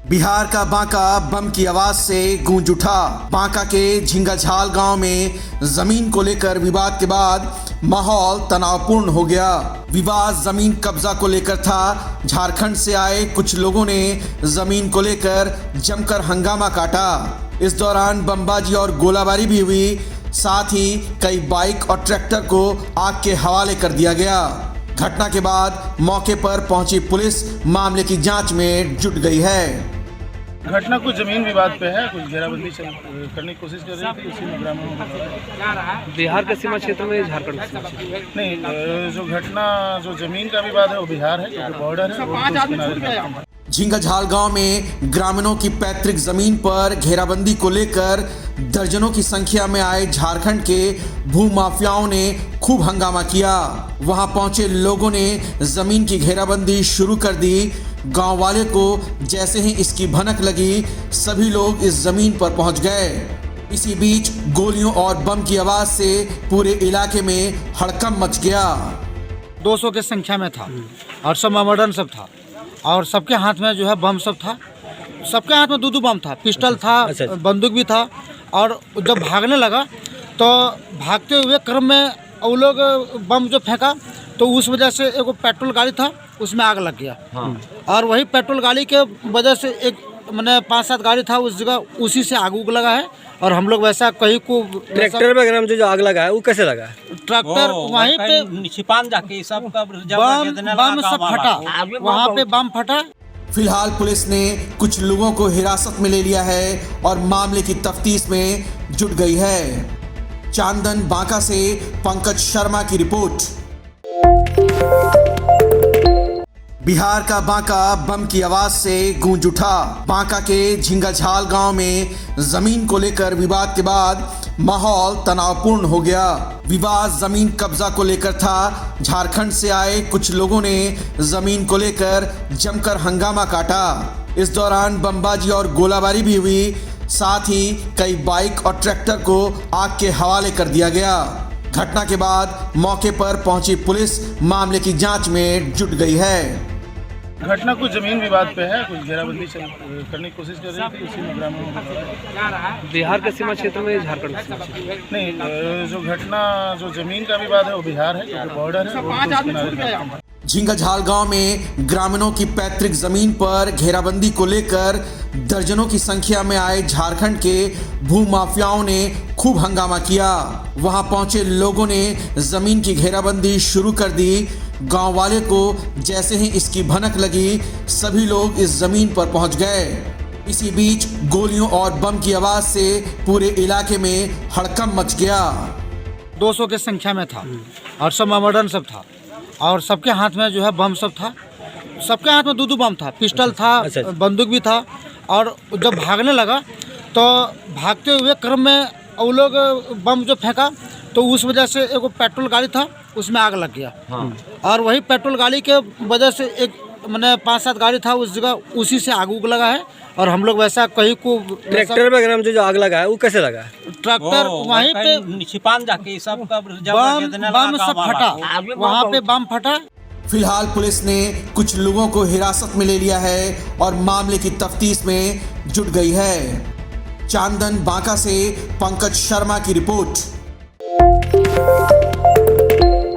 बिहार का बांका बम की आवाज से गूंज उठा। बांका के झिंगाझाल गांव में जमीन को लेकर विवाद के बाद माहौल तनावपूर्ण हो गया। विवाद जमीन कब्जा को लेकर था। झारखंड से आए कुछ लोगों ने जमीन को लेकर जमकर हंगामा काटा। इस दौरान बमबाजी और गोलाबारी भी हुई। साथ ही कई बाइक और ट्रैक्टर को आग के हवाले कर दिया गया। घटना के बाद मौके पर पहुंची पुलिस मामले की जांच में जुट गई है। घटना कुछ जमीन विवाद पे है, कुछ घेराबंदी करने की कोशिश कर रही थी, उसी में ग्रामीण बिहार के सीमा क्षेत्र में झारखंड के सीमा क्षेत्र नहीं, जो घटना जो जमीन का विवाद है वो बिहार है, क्योंकि बॉर्डर है, वो तो किनारे। झिंगाझाल गांव में ग्रामीणों की पैतृक जमीन पर घेराबंदी को लेकर दर्जनों की संख्या में आए झारखंड के भूमाफियाओं ने खूब हंगामा किया। वहां पहुंचे लोगों ने जमीन की घेराबंदी शुरू कर दी। गांव वाले को जैसे ही इसकी भनक लगी, सभी लोग इस जमीन पर पहुंच गए। इसी बीच गोलियों और बम की आवाज से पूरे इलाके में हड़कंप मच गया। 200 की संख्या में था और सब मॉडर्न सब था और सबके हाथ में जो है बम सब था। सबके हाथ में दो बम था, पिस्टल था, बंदूक भी था। और जब भागने लगा तो भागते हुए क्रम में वो लोग बम जो फेंका तो उस वजह से एक पेट्रोल गाड़ी था, उसमें आग लग गया। और वही पेट्रोल गाड़ी के वजह से एक मैंने 5-7 गाड़ी था उस जगह, उसी से आग उग लगा है। और हम लोग वैसा कहीं को ट्रैक्टर वगैरह में जो आग लगा है वो कैसे लगा है? ट्रैक्टर वहीं पे छिपान जाके सब बम सब फटा, वहाँ पे बम फटा। फिलहाल पुलिस ने कुछ लोगों को हिरासत में ले लिया है और मामले की तफ्तीश में जुट गई है। चांदन बांका से पंकज शर्मा की रिपोर्ट। बिहार का बांका बम की आवाज से गूंज उठा। बांका के झिंगाझाल गांव में जमीन को लेकर विवाद के बाद माहौल तनावपूर्ण हो गया। विवाद जमीन कब्जा को लेकर था। झारखंड से आए कुछ लोगों ने जमीन को लेकर जमकर हंगामा काटा। इस दौरान बमबाजी और गोलाबारी भी हुई। साथ ही कई बाइक और ट्रैक्टर को आग के हवाले कर दिया गया। घटना के बाद मौके पर पहुंची पुलिस मामले की जांच में जुट गई है। घटना कुछ जमीन विवाद पे है, कुछ घेराबंदी करने की कोशिश कर रही थी, उसी में ग्रामीण बिहार के सीमा क्षेत्र में झारखंड के सीमा क्षेत्र नहीं, जो घटना जो जमीन का विवाद है वो बिहार है, क्योंकि बॉर्डर है, वो तो किनारे। झिंगाझाल गांव में ग्रामीणों की पैतृक जमीन पर घेराबंदी को लेकर दर्जनों की संख्या में आए झारखंड के भूमाफियाओं ने खूब हंगामा किया। वहां पहुंचे लोगों ने जमीन की घेराबंदी शुरू कर दी। गांव वाले को जैसे ही इसकी भनक लगी, सभी लोग इस जमीन पर पहुंच गए। इसी बीच गोलियों और बम की आवाज से पूरे इलाके में हड़कंप मच गया। 200 की संख्या में था और सब मॉडर्न सब था और सबके हाथ में जो है बम सब था। सबके हाथ में दो बम था, पिस्टल था, बंदूक भी था। और जब भागने लगा तो भागते हुए क्रम में वो लोग बम जो फेंका तो उस वजह से एक पेट्रोल गाड़ी था, उसमें आग लग गया। और वही पेट्रोल गाड़ी के वजह से एक मैंने 5-7 गाड़ी था उस जगह, उसी से आग उग लगा है। और हम लोग वैसा कहीं को ट्रैक्टर वगैरह में जो आग लगा है वो कैसे लगा है? ट्रैक्टर वहीं पे छिपान जाके सब बम सब फटा, वहाँ पे बम फटा। फिलहाल पुलिस ने कुछ लोगों को हिरासत में ले लिया है और मामले की तफ्तीश में जुट गई है। चांदन बांका से पंकज शर्मा की रिपोर्ट।